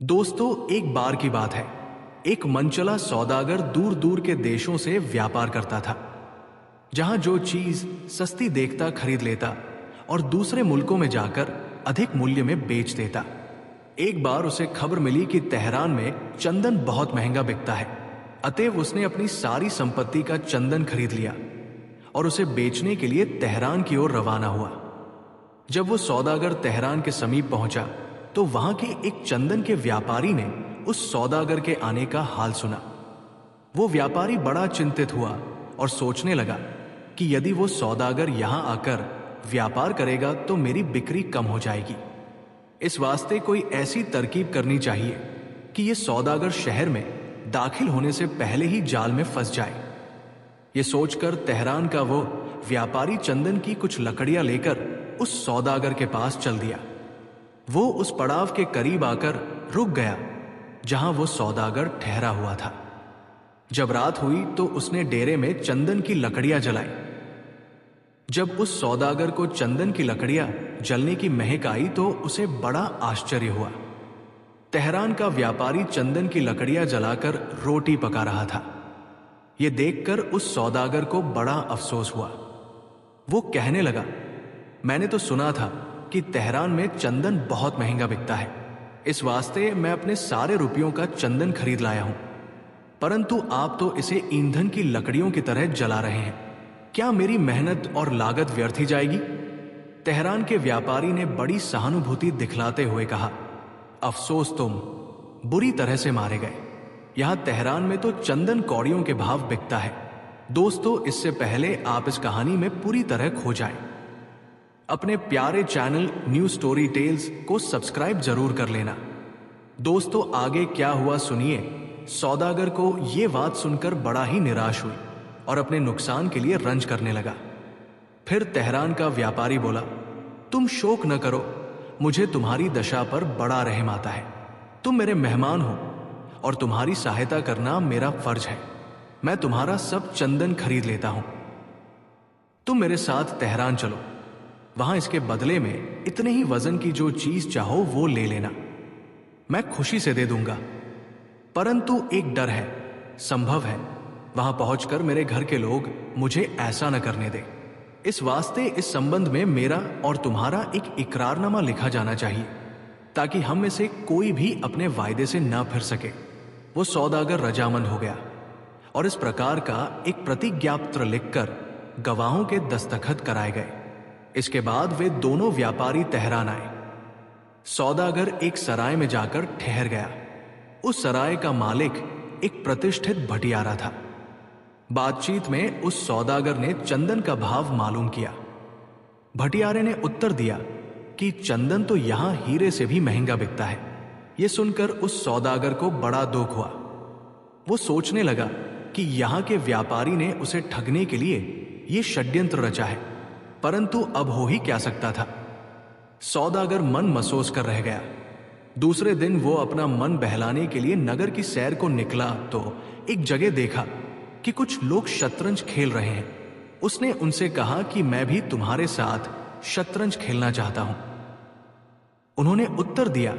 दोस्तों, एक बार की बात है। एक मनचला सौदागर दूर दूर के देशों से व्यापार करता था। जहां जो चीज सस्ती देखता खरीद लेता और दूसरे मुल्कों में जाकर अधिक मूल्य में बेच देता। एक बार उसे खबर मिली कि तेहरान में चंदन बहुत महंगा बिकता है। अतएव उसने अपनी सारी संपत्ति का चंदन खरीद लिया और उसे बेचने के लिए तेहरान की ओर रवाना हुआ। जब वो सौदागर तेहरान के समीप पहुंचा तो वहां के एक चंदन के व्यापारी ने उस सौदागर के आने का हाल सुना। वो व्यापारी बड़ा चिंतित हुआ और सोचने लगा कि यदि वो सौदागर यहां आकर व्यापार करेगा तो मेरी बिक्री कम हो जाएगी। इस वास्ते कोई ऐसी तरकीब करनी चाहिए कि ये सौदागर शहर में दाखिल होने से पहले ही जाल में फंस जाए। ये सोचकर तेहरान का वो व्यापारी चंदन की कुछ लकड़ियां लेकर उस सौदागर के पास चल दिया। वो उस पड़ाव के करीब आकर रुक गया जहां वो सौदागर ठहरा हुआ था। जब रात हुई तो उसने डेरे में चंदन की लकड़ियां जलाई। जब उस सौदागर को चंदन की लकड़ियां जलने की महक आई तो उसे बड़ा आश्चर्य हुआ। तेहरान का व्यापारी चंदन की लकड़ियां जलाकर रोटी पका रहा था। यह देखकर उस सौदागर को बड़ा अफसोस हुआ। वो कहने लगा, मैंने तो सुना था कि तेहरान में चंदन बहुत महंगा बिकता है। इस वास्ते मैं अपने सारे रुपयों का चंदन खरीद लाया हूं, परंतु आप तो इसे ईंधन की लकड़ियों की तरह जला रहे हैं। क्या मेरी मेहनत और लागत व्यर्थ ही जाएगी? तेहरान के व्यापारी ने बड़ी सहानुभूति दिखलाते हुए कहा, अफसोस, तुम बुरी तरह से मारे गए। यहां तेहरान में तो चंदन कौड़ियों के भाव बिकता है। दोस्तों, इससे पहले आप इस कहानी में पूरी तरह खो जाएं, अपने प्यारे चैनल न्यू स्टोरी टेल्स को सब्सक्राइब जरूर कर लेना। दोस्तों, आगे क्या हुआ सुनिए। सौदागर को यह बात सुनकर बड़ा ही निराश हुई और अपने नुकसान के लिए रंज करने लगा। फिर तेहरान का व्यापारी बोला, तुम शोक न करो, मुझे तुम्हारी दशा पर बड़ा रहम आता है। तुम मेरे मेहमान हो और तुम्हारी सहायता करना मेरा फर्ज है। मैं तुम्हारा सब चंदन खरीद लेता हूं। तुम मेरे साथ तेहरान चलो। वहां इसके बदले में इतने ही वजन की जो चीज चाहो वो ले लेना। मैं खुशी से दे दूंगा, परंतु एक डर है, संभव है वहां पहुंचकर मेरे घर के लोग मुझे ऐसा न करने दे। इस वास्ते इस संबंध में मेरा और तुम्हारा एक इकरारनामा लिखा जाना चाहिए, ताकि हम में से कोई भी अपने वायदे से न फिर सके। वो सौदागर रजामंद हो गया और इस प्रकार का एक प्रतिज्ञापत्र लिखकर गवाहों के दस्तखत कराए गए। इसके बाद वे दोनों व्यापारी तेहरान आए। सौदागर एक सराय में जाकर ठहर गया। उस सराय का मालिक एक प्रतिष्ठित भटियारा था। बातचीत में उस सौदागर ने चंदन का भाव मालूम किया। भटियारे ने उत्तर दिया कि चंदन तो यहां हीरे से भी महंगा बिकता है। यह सुनकर उस सौदागर को बड़ा दुख हुआ। वो सोचने लगा कि यहां के व्यापारी ने उसे ठगने के लिए यह षड्यंत्र रचा है, परंतु अब हो ही क्या सकता था। सौदागर मन मसोस कर रह गया। दूसरे दिन वो अपना मन बहलाने के लिए नगर की सैर को निकला तो एक जगह देखा कि कुछ लोग शतरंज खेल रहे हैं। उसने उनसे कहा कि मैं भी तुम्हारे साथ शतरंज खेलना चाहता हूं। उन्होंने उत्तर दिया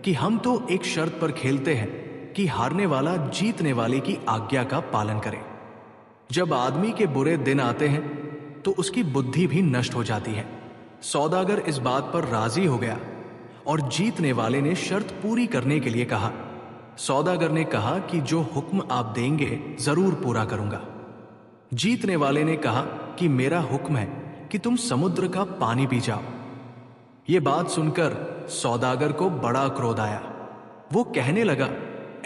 कि हम तो एक शर्त पर खेलते हैं कि हारने वाला जीतने वाले की आज्ञा का पालन करे। जब आदमी के बुरे दिन आते हैं तो उसकी बुद्धि भी नष्ट हो जाती है। सौदागर इस बात पर राजी हो गया और जीतने वाले ने शर्त पूरी करने के लिए कहा। सौदागर ने कहा कि जो हुक्म आप देंगे जरूर पूरा करूंगा। जीतने वाले ने कहा कि मेरा हुक्म है कि तुम समुद्र का पानी पी जाओ। यह बात सुनकर सौदागर को बड़ा क्रोध आया। वो कहने लगा,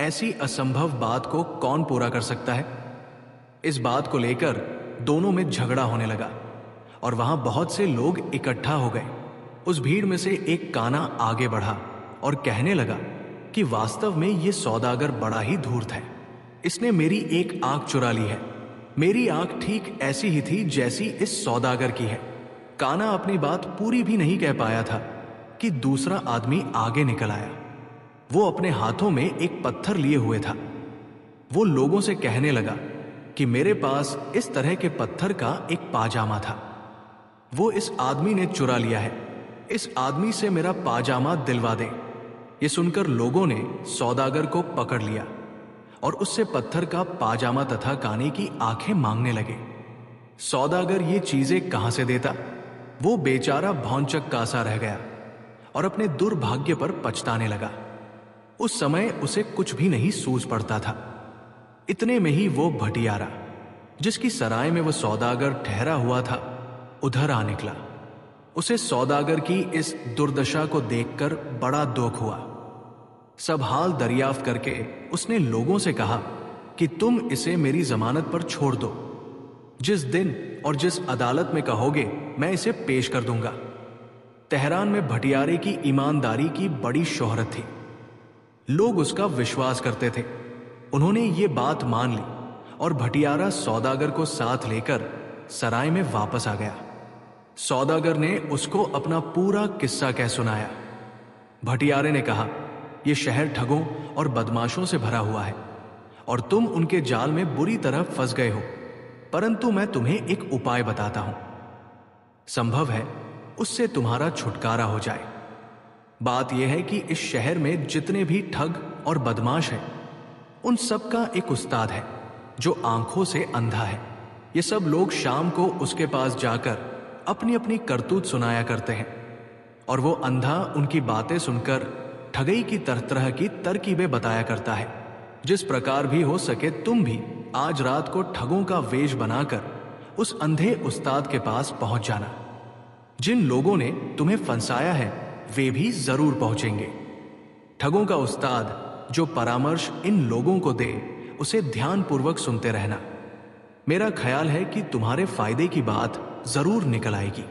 ऐसी असंभव बात को कौन पूरा कर सकता है? इस बात को लेकर दोनों में झगड़ा होने लगा और वहां बहुत से लोग इकट्ठा हो गए। उस भीड़ में से एक काना आगे बढ़ा और कहने लगा कि वास्तव में यह सौदागर बड़ा ही धूर्त है। इसने मेरी एक आंख चुरा ली है। मेरी आंख ठीक ऐसी ही थी जैसी इस सौदागर की है। काना अपनी बात पूरी भी नहीं कह पाया था कि दूसरा आदमी आगे निकल आया। वो अपने हाथों में एक पत्थर लिए हुए था। वो लोगों से कहने लगा कि मेरे पास इस तरह के पत्थर का एक पाजामा था, वो इस आदमी ने चुरा लिया है। इस आदमी से मेरा पाजामा दिलवा दे। ये सुनकर लोगों ने सौदागर को पकड़ लिया और उससे पत्थर का पाजामा तथा काने की आंखें मांगने लगे। सौदागर ये चीजें कहां से देता? वो बेचारा भौंचक का सा रह गया और अपने दुर्भाग्य पर पछताने लगा। उस समय उसे कुछ भी नहीं सूझ पड़ता था। इतने में ही वो भटियारा, जिसकी सराय में वो सौदागर ठहरा हुआ था, उधर आ निकला। उसे सौदागर की इस दुर्दशा को देखकर बड़ा दुख हुआ। सब हाल दरियाफ्त करके उसने लोगों से कहा कि तुम इसे मेरी जमानत पर छोड़ दो। जिस दिन और जिस अदालत में कहोगे मैं इसे पेश कर दूंगा। तेहरान में भटियारे की ईमानदारी की बड़ी शोहरत थी। लोग उसका विश्वास करते थे। उन्होंने ये बात मान ली और भटियारा सौदागर को साथ लेकर सराय में वापस आ गया। सौदागर ने उसको अपना पूरा किस्सा कह सुनाया। भटियारे ने कहा, यह शहर ठगों और बदमाशों से भरा हुआ है और तुम उनके जाल में बुरी तरह फंस गए हो, परंतु मैं तुम्हें एक उपाय बताता हूं। संभव है उससे तुम्हारा छुटकारा हो जाए। बात यह है कि इस शहर में जितने भी ठग और बदमाश हैं, उन सब का एक उस्ताद है जो आंखों से अंधा है। ये सब लोग शाम को उसके पास जाकर अपनी अपनी करतूत सुनाया करते हैं और वो अंधा उनकी बातें सुनकर ठगई की तरह तरह की तरकीबें बताया करता है। जिस प्रकार भी हो सके तुम भी आज रात को ठगों का वेश बनाकर उस अंधे उस्ताद के पास पहुंच जाना। जिन लोगों ने तुम्हें फंसाया है वे भी जरूर पहुंचेंगे। ठगों का उस्ताद जो परामर्श इन लोगों को दे उसे ध्यानपूर्वक सुनते रहना। मेरा ख्याल है कि तुम्हारे फायदे की बात जरूर निकल आएगी।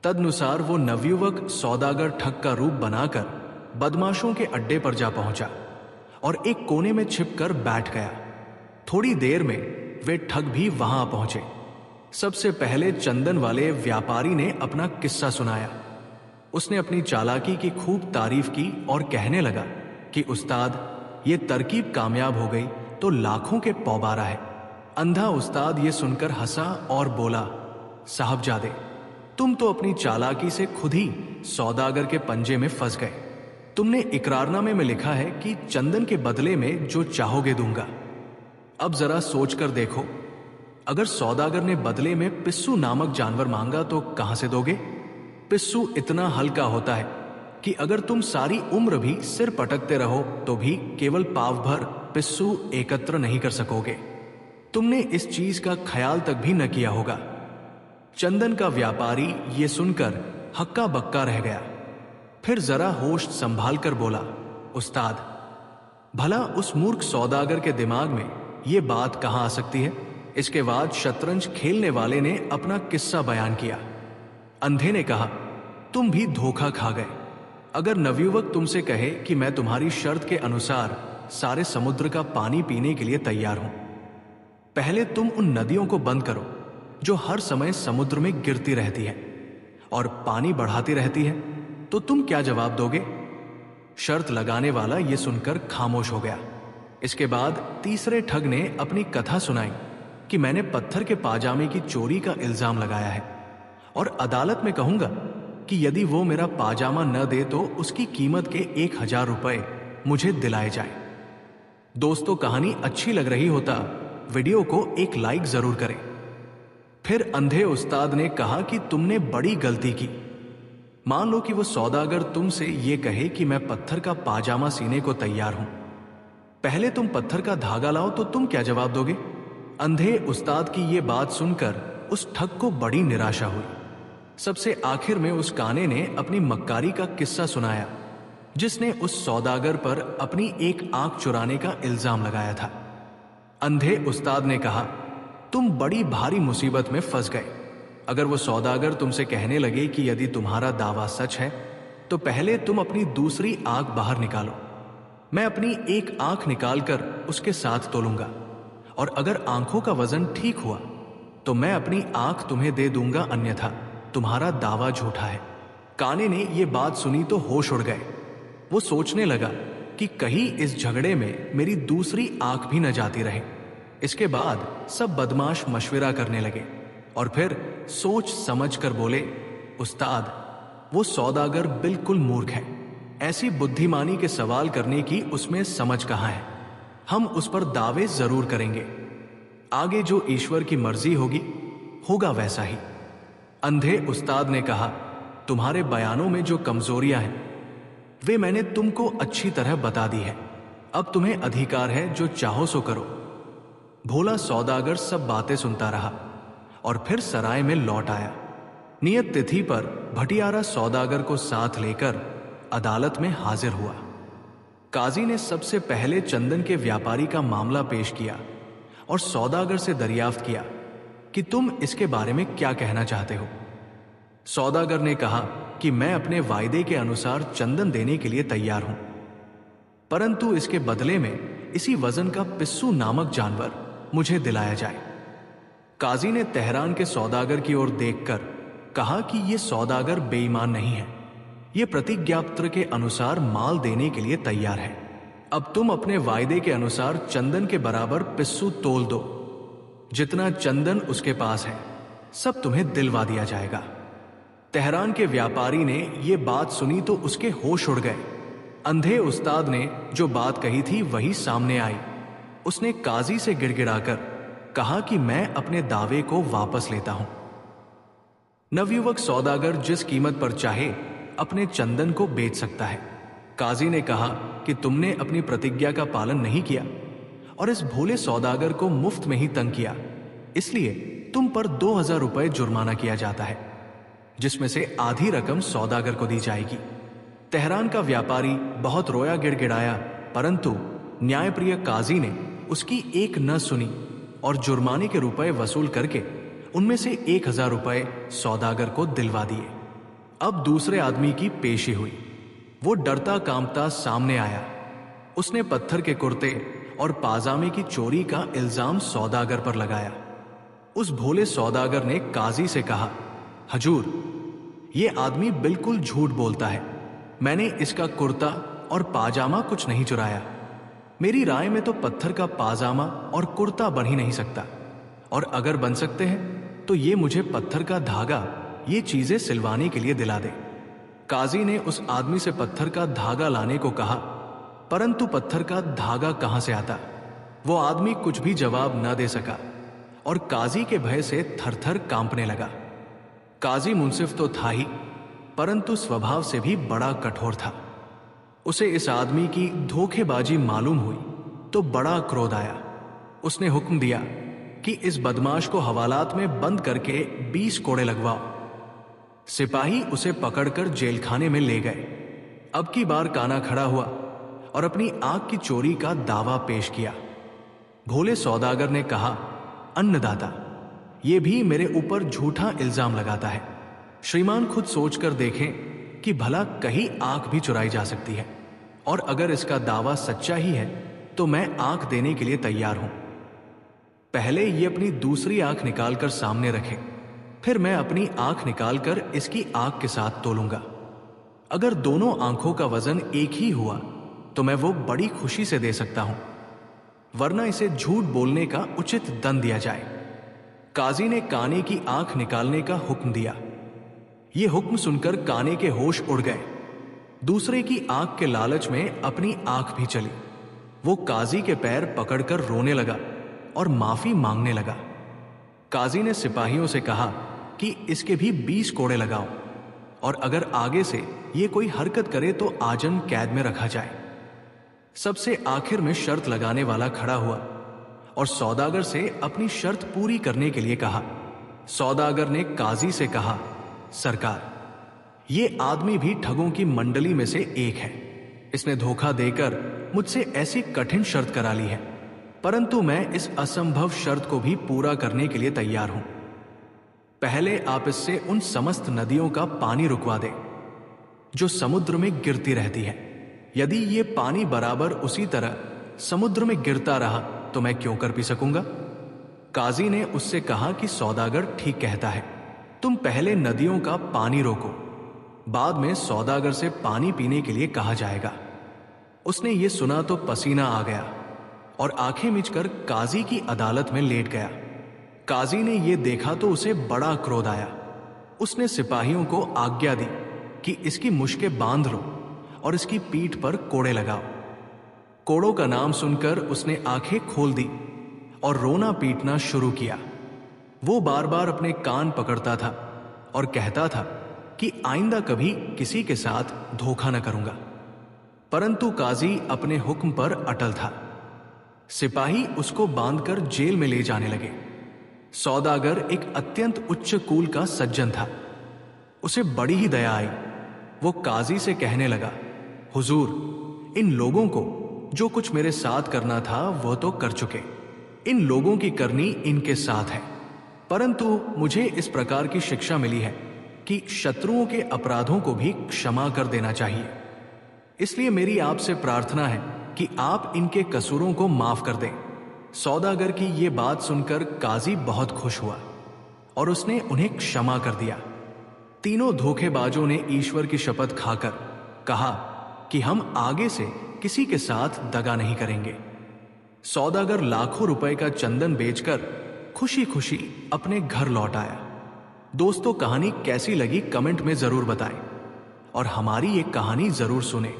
तदनुसार वो नवयुवक सौदागर ठग का रूप बनाकर बदमाशों के अड्डे पर जा पहुंचा और एक कोने में छिपकर बैठ गया। थोड़ी देर में वे ठग भी वहां पहुंचे। सबसे पहले चंदन वाले व्यापारी ने अपना किस्सा सुनाया। उसने अपनी चालाकी की खूब तारीफ की और कहने लगा कि उस्ताद, ये तरकीब कामयाब हो गई तो लाखों के पौबारा है। अंधा उस्ताद ये सुनकर हंसा और बोला, साहबजादे, तुम तो अपनी चालाकी से खुद ही सौदागर के पंजे में फंस गए। तुमने इकरारनामे में लिखा है कि चंदन के बदले में जो चाहोगे दूंगा। अब जरा सोचकर देखो, अगर सौदागर ने बदले में पिस्सू नामक जानवर मांगा तो कहां से दोगे? पिस्सू इतना हल्का होता है कि अगर तुम सारी उम्र भी सिर पटकते रहो तो भी केवल पाव भर पिस्सू एकत्र नहीं कर सकोगे। तुमने इस चीज का ख्याल तक भी न किया होगा। चंदन का व्यापारी ये सुनकर हक्का बक्का रह गया। फिर जरा होश संभाल कर बोला, उस्ताद, भला उस मूर्ख सौदागर के दिमाग में ये बात कहां आ सकती है? इसके बाद शतरंज खेलने वाले ने अपना किस्सा बयान किया। अंधे ने कहा, तुम भी धोखा खा गए। अगर नवयुवक तुमसे कहे कि मैं तुम्हारी शर्त के अनुसार सारे समुद्र का पानी पीने के लिए तैयार हूं, पहले तुम उन नदियों को बंद करो जो हर समय समुद्र में गिरती रहती है और पानी बढ़ाती रहती है, तो तुम क्या जवाब दोगे? शर्त लगाने वाला यह सुनकर खामोश हो गया। इसके बाद तीसरे ठग ने अपनी कथा सुनाई कि मैंने पत्थर के पाजामे की चोरी का इल्जाम लगाया है और अदालत में कहूंगा कि यदि वो मेरा पाजामा न दे तो उसकी कीमत के 1000 रुपए मुझे दिलाए जाए। दोस्तों, कहानी अच्छी लग रही होता वीडियो को एक लाइक जरूर करें। फिर अंधे उस्ताद ने कहा कि तुमने बड़ी गलती की। मान लो कि वो सौदागर तुमसे ये कहे कि मैं पत्थर का पाजामा सीने को तैयार हूं, पहले तुम पत्थर का धागा लाओ, तो तुम क्या जवाब दोगे? अंधे उस्ताद की ये बात सुनकर उस ठग को बड़ी निराशा हुई। सबसे आखिर में उस काने ने अपनी मक्कारी का किस्सा सुनाया, जिसने उस सौदागर पर अपनी एक आंख चुराने का इल्जाम लगाया था। अंधे उस्ताद ने कहा, तुम बड़ी भारी मुसीबत में फंस गए। अगर वो सौदागर तुमसे कहने लगे कि यदि तुम्हारा दावा सच है तो पहले तुम अपनी दूसरी आंख बाहर निकालो, मैं अपनी एक आंख निकालकर उसके साथ तोलूंगा और अगर आंखों का वजन ठीक हुआ तो मैं अपनी आंख तुम्हें दे दूंगा, अन्यथा तुम्हारा दावा झूठा है। काने ने यह बात सुनी तो होश उड़ गए। वो सोचने लगा कि कहीं इस झगड़े में मेरी दूसरी आंख भी न जाती रहे। इसके बाद सब बदमाश मशविरा करने लगे और फिर सोच समझ कर बोले, उस्ताद, वो सौदागर बिल्कुल मूर्ख है। ऐसी बुद्धिमानी के सवाल करने की उसमें समझ कहाँ है। हम उस पर दावे जरूर करेंगे। आगे जो ईश्वर की मर्जी होगी होगा वैसा ही। अंधे उस्ताद ने कहा, तुम्हारे बयानों में जो कमजोरियां हैं वे मैंने तुमको अच्छी तरह बता दी है। अब तुम्हें अधिकार है जो चाहो सो करो। भोला सौदागर सब बातें सुनता रहा और फिर सराय में लौट आया। नियत तिथि पर भटियारा सौदागर को साथ लेकर अदालत में हाजिर हुआ। काजी ने सबसे पहले चंदन के व्यापारी का मामला पेश किया और सौदागर से दरियाफ्त किया कि तुम इसके बारे में क्या कहना चाहते हो। सौदागर ने कहा कि मैं अपने वायदे के अनुसार चंदन देने के लिए तैयार हूं, परंतु इसके बदले में इसी वजन का पिस्सू नामक जानवर मुझे दिलाया जाए। काजी ने तेहरान के सौदागर की ओर देखकर कहा कि यह सौदागर बेईमान नहीं है, यह प्रतिज्ञापत्र के अनुसार माल देने के लिए तैयार है। अब तुम अपने वायदे के अनुसार चंदन के बराबर पिस्सू तोल दो। जितना चंदन उसके पास है सब तुम्हें दिलवा दिया जाएगा। तेहरान के व्यापारी ने यह बात सुनी तो उसके होश उड़ गए। अंधे उस्ताद ने जो बात कही थी वही सामने आई। उसने काजी से गिड़गिड़ाकर कहा कि मैं अपने दावे को वापस लेता हूं। नवयुवक सौदागर जिस कीमत पर चाहे अपने चंदन को बेच सकता है। काजी ने कहा कि तुमने अपनी प्रतिज्ञा का पालन नहीं किया और इस भोले सौदागर को मुफ्त में ही तंग किया, इसलिए तुम पर 2000 रुपए जुर्माना किया जाता है, जिसमें से आधी रकम सौदागर को दी जाएगी। तेहरान का व्यापारी बहुत रोया गिड़गिड़ाया, परंतु न्यायप्रिय काजी ने उसकी एक न सुनी और जुर्माने के रुपए वसूल करके उनमें से 1000 रुपए सौदागर को दिलवा दिए। अब दूसरे आदमी की पेशी हुई। वो डरता कांपता सामने आया। उसने पत्थर के कुर्ते और पाजामे की चोरी का इल्जाम सौदागर पर लगाया। उस भोले सौदागर ने काजी से कहा, हजूर, ये आदमी बिल्कुल झूठ बोलता है। मैंने इसका कुर्ता और पाजामा कुछ नहीं चुराया। मेरी राय में तो पत्थर का पाजामा और कुर्ता बन ही नहीं सकता, और अगर बन सकते हैं तो ये मुझे पत्थर का धागा ये चीजें सिलवाने के लिए दिला दे। काजी ने उस आदमी से पत्थर का धागा लाने को कहा, परंतु पत्थर का धागा कहां से आता? वो आदमी कुछ भी जवाब न दे सका और काजी के भय से थरथर कांपने लगा। काजी मुंसिफ तो था ही, परंतु स्वभाव से भी बड़ा कठोर था। उसे इस आदमी की धोखेबाजी मालूम हुई तो बड़ा क्रोध आया। उसने हुक्म दिया कि इस बदमाश को हवालात में बंद करके 20 कोड़े लगवाओ। सिपाही उसे पकड़कर जेलखाने में ले गए। अब की बार काना खड़ा हुआ और अपनी आंख की चोरी का दावा पेश किया। भोले सौदागर ने कहा, अन्नदाता, ये भी मेरे ऊपर झूठा इल्जाम लगाता है। श्रीमान खुद सोचकर देखें कि भला कहीं आंख भी चुराई जा सकती है, और अगर इसका दावा सच्चा ही है तो मैं आंख देने के लिए तैयार हूं। पहले ये अपनी दूसरी आंख निकालकर सामने रखे, फिर मैं अपनी आंख निकालकर इसकी आंख के साथ तोलूंगा। अगर दोनों आंखों का वजन एक ही हुआ तो मैं वो बड़ी खुशी से दे सकता हूं, वरना इसे झूठ बोलने का उचित दंड दिया जाए। काजी ने काने की आंख निकालने का हुक्म दिया। यह हुक्म सुनकर काने के होश उड़ गए। दूसरे की आंख के लालच में अपनी आंख भी चली। वो काजी के पैर पकड़कर रोने लगा और माफी मांगने लगा। काजी ने सिपाहियों से कहा कि इसके भी 20 कोड़े लगाओ, और अगर आगे से ये कोई हरकत करे तो आजन कैद में रखा जाए। सबसे आखिर में शर्त लगाने वाला खड़ा हुआ और सौदागर से अपनी शर्त पूरी करने के लिए कहा। सौदागर ने काजी से कहा, सरकार, ये आदमी भी ठगों की मंडली में से एक है। इसने धोखा देकर मुझसे ऐसी कठिन शर्त करा ली है, परंतु मैं इस असंभव शर्त को भी पूरा करने के लिए तैयार हूं। पहले आप इससे उन समस्त नदियों का पानी रुकवा दें जो समुद्र में गिरती रहती है। यदि ये पानी बराबर उसी तरह समुद्र में गिरता रहा तो मैं क्यों कर पी सकूंगा? काजी ने उससे कहा कि सौदागर ठीक कहता है, तुम पहले नदियों का पानी रोको, बाद में सौदागर से पानी पीने के लिए कहा जाएगा। उसने ये सुना तो पसीना आ गया और आंखें मिचकर काजी की अदालत में लेट गया। काजी ने यह देखा तो उसे बड़ा क्रोध आया। उसने सिपाहियों को आज्ञा दी कि इसकी मुश्कें बांध लो और इसकी पीठ पर कोड़े लगाओ। कोड़ों का नाम सुनकर उसने आंखें खोल दी और रोना पीटना शुरू किया। वो बार बार अपने कान पकड़ता था और कहता था कि आइंदा कभी किसी के साथ धोखा न करूंगा। परंतु काजी अपने हुक्म पर अटल था। सिपाही उसको बांधकर जेल में ले जाने लगे। सौदागर एक अत्यंत उच्च कुल का सज्जन था। उसे बड़ी ही दया आई। वो काजी से कहने लगा, हुजूर, इन लोगों को जो कुछ मेरे साथ करना था वह तो कर चुके। इन लोगों की करनी इनके साथ है, परंतु मुझे इस प्रकार की शिक्षा मिली है कि शत्रुओं के अपराधों को भी क्षमा कर देना चाहिए। इसलिए मेरी आपसे प्रार्थना है कि आप इनके कसूरों को माफ कर दें। सौदागर की ये बात सुनकर काजी बहुत खुश हुआ और उसने उन्हें क्षमा कर दिया। तीनों धोखेबाजों ने ईश्वर की शपथ खाकर कहा कि हम आगे से किसी के साथ दगा नहीं करेंगे। सौदागर लाखों रुपए का चंदन बेचकर खुशी खुशी अपने घर लौट आया। दोस्तों, कहानी कैसी लगी कमेंट में जरूर बताएं और हमारी ये कहानी जरूर सुने।